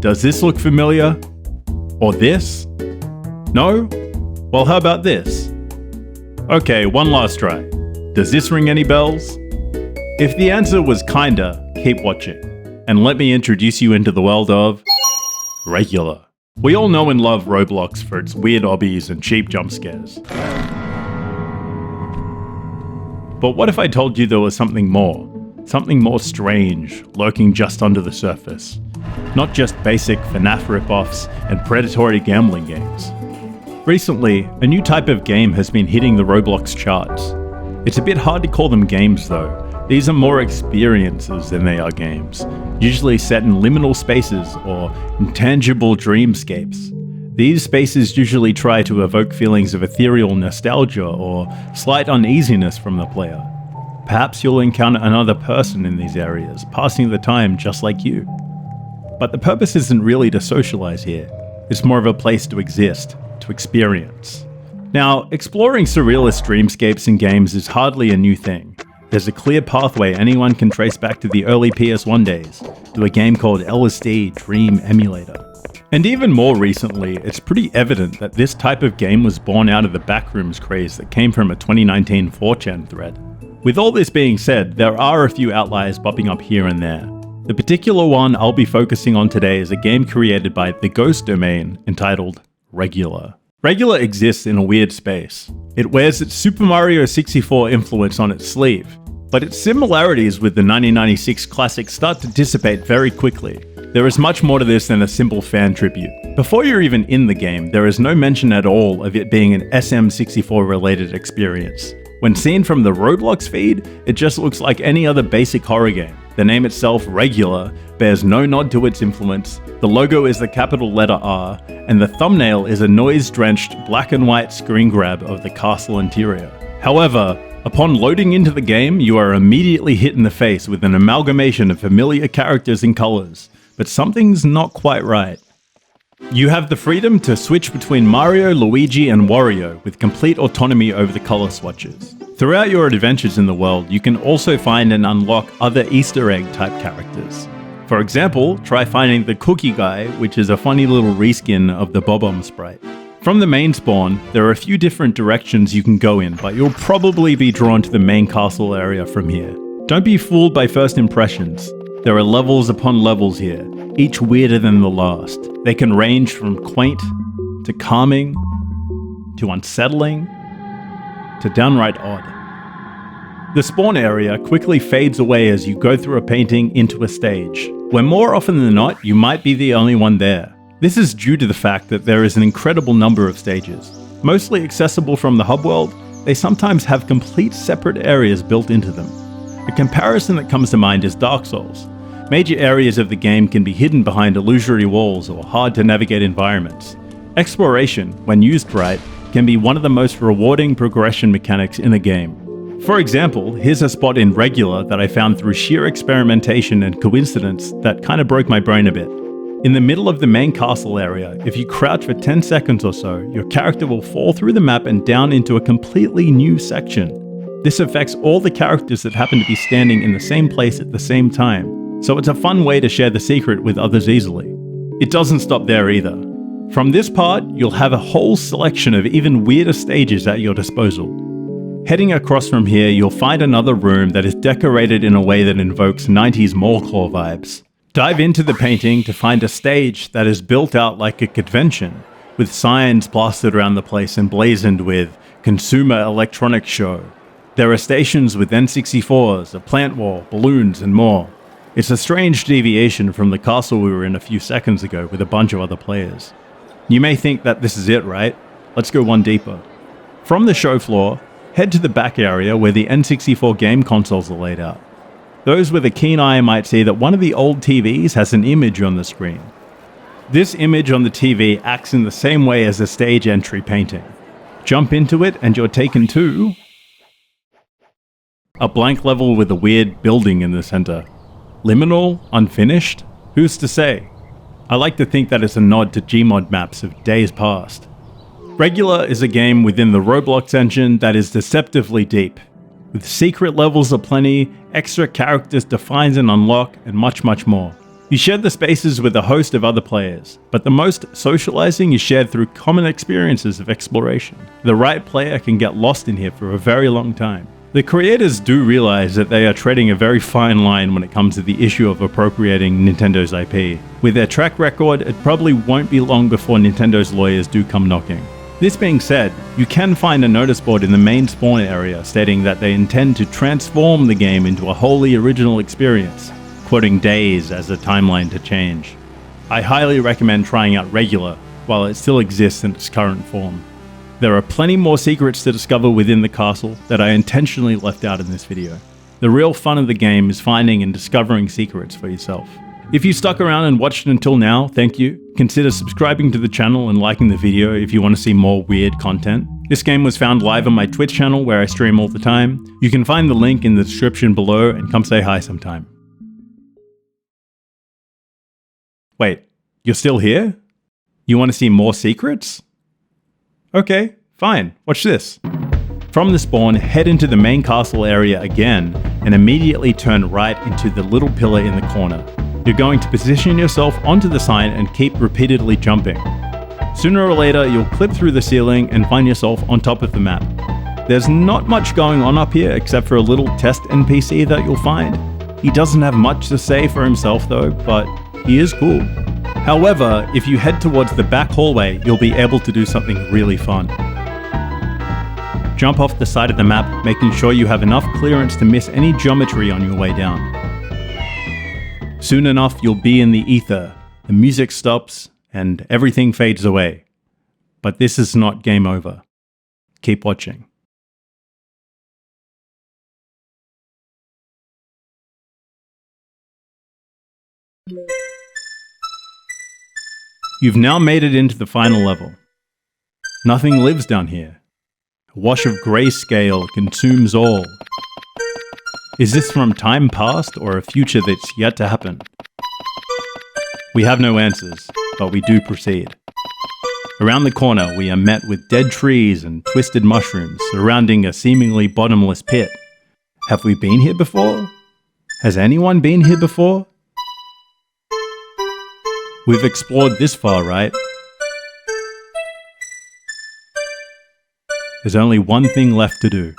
Does this look familiar? Or this? No? Well, how about this? Okay, one last try. Does this ring any bells? If the answer was kinda, keep watching, and let me introduce you into the world of Regular. We all know and love Roblox for its weird obbies and cheap jump scares. But what if I told you there was something more strange, lurking just under the surface? Not just basic FNAF ripoffs and predatory gambling games. Recently, a new type of game has been hitting the Roblox charts. It's a bit hard to call them games though. These are more experiences than they are games, usually set in liminal spaces or intangible dreamscapes. These spaces usually try to evoke feelings of ethereal nostalgia or slight uneasiness from the player. Perhaps you'll encounter another person in these areas, passing the time just like you. But the purpose isn't really to socialize here. It's more of a place to exist, to experience. Now, exploring surrealist dreamscapes in games is hardly a new thing. There's a clear pathway anyone can trace back to the early PS1 days, to a game called LSD Dream Emulator. And even more recently, it's pretty evident that this type of game was born out of the backrooms craze that came from a 2019 4chan thread. With all this being said, there are a few outliers popping up here and there. The particular one I'll be focusing on today is a game created by The Ghost Domain entitled Regular. Regular exists in a weird space. It wears its Super Mario 64 influence on its sleeve, but its similarities with the 1996 classic start to dissipate very quickly. There is much more to this than a simple fan tribute. Before you're even in the game, there is no mention at all of it being an SM64 related experience. When seen from the Roblox feed, it just looks like any other basic horror game. The name itself, Regular, bears no nod to its influence, the logo is the capital letter R, and the thumbnail is a noise-drenched black and white screen grab of the castle interior. However, upon loading into the game, you are immediately hit in the face with an amalgamation of familiar characters and colors, but something's not quite right. You have the freedom to switch between Mario, Luigi, and Wario with complete autonomy over the color swatches. Throughout your adventures in the world, you can also find and unlock other Easter egg type characters. For example, try finding the Cookie Guy, which is a funny little reskin of the Bob-omb sprite. From the main spawn, there are a few different directions you can go in, but you'll probably be drawn to the main castle area from here. Don't be fooled by first impressions. There are levels upon levels here, each weirder than the last. They can range from quaint, to calming, to unsettling, to downright odd. The spawn area quickly fades away as you go through a painting into a stage, where more often than not, you might be the only one there. This is due to the fact that there is an incredible number of stages. Mostly accessible from the hub world, they sometimes have complete separate areas built into them. A comparison that comes to mind is Dark Souls. Major areas of the game can be hidden behind illusory walls or hard to navigate environments. Exploration, when used right, can be one of the most rewarding progression mechanics in the game. For example, here's a spot in Regular that I found through sheer experimentation and coincidence that kind of broke my brain a bit. In the middle of the main castle area, if you crouch for 10 seconds or so, your character will fall through the map and down into a completely new section. This affects all the characters that happen to be standing in the same place at the same time, so it's a fun way to share the secret with others easily. It doesn't stop there either. From this part, you'll have a whole selection of even weirder stages at your disposal. Heading across from here, you'll find another room that is decorated in a way that invokes 90s mallcore vibes. Dive into the painting to find a stage that is built out like a convention, with signs plastered around the place emblazoned with Consumer Electronics Show. There are stations with N64s, a plant wall, balloons, and more. It's a strange deviation from the castle we were in a few seconds ago with a bunch of other players. You may think that this is it, right? Let's go one deeper. From the show floor, head to the back area where the N64 game consoles are laid out. Those with a keen eye might see that one of the old TVs has an image on the screen. This image on the TV acts in the same way as a stage entry painting. Jump into it and you're taken to a blank level with a weird building in the center. Liminal? Unfinished? Who's to say? I like to think that it's a nod to Gmod maps of days past. Regular is a game within the Roblox engine that is deceptively deep, with secret levels aplenty, extra characters to find and unlock, and much more. You share the spaces with a host of other players, but the most socializing is shared through common experiences of exploration. The right player can get lost in here for a very long time. The creators do realize that they are treading a very fine line when it comes to the issue of appropriating Nintendo's IP. With their track record, it probably won't be long before Nintendo's lawyers do come knocking. This being said, you can find a notice board in the main spawn area stating that they intend to transform the game into a wholly original experience, quoting days as a timeline to change. I highly recommend trying out Regular while it still exists in its current form. There are plenty more secrets to discover within the castle that I intentionally left out in this video. The real fun of the game is finding and discovering secrets for yourself. If you stuck around and watched until now, thank you. Consider subscribing to the channel and liking the video if you want to see more weird content. This game was found live on my Twitch channel where I stream all the time. You can find the link in the description below and come say hi sometime. Wait, you're still here? You want to see more secrets? Okay, fine, watch this. From the spawn, head into the main castle area again, and immediately turn right into the little pillar in the corner. You're going to position yourself onto the sign and keep repeatedly jumping. Sooner or later, you'll clip through the ceiling and find yourself on top of the map. There's not much going on up here except for a little test NPC that you'll find. He doesn't have much to say for himself though, but he is cool. However, if you head towards the back hallway, you'll be able to do something really fun. Jump off the side of the map, making sure you have enough clearance to miss any geometry on your way down. Soon enough, you'll be in the ether, the music stops, and everything fades away. But this is not game over. Keep watching. You've now made it into the final level. Nothing lives down here. A wash of grayscale consumes all. Is this from time past or a future that's yet to happen? We have no answers, but we do proceed. Around the corner, we are met with dead trees and twisted mushrooms surrounding a seemingly bottomless pit. Have we been here before? Has anyone been here before? We've explored this far, right? There's only one thing left to do.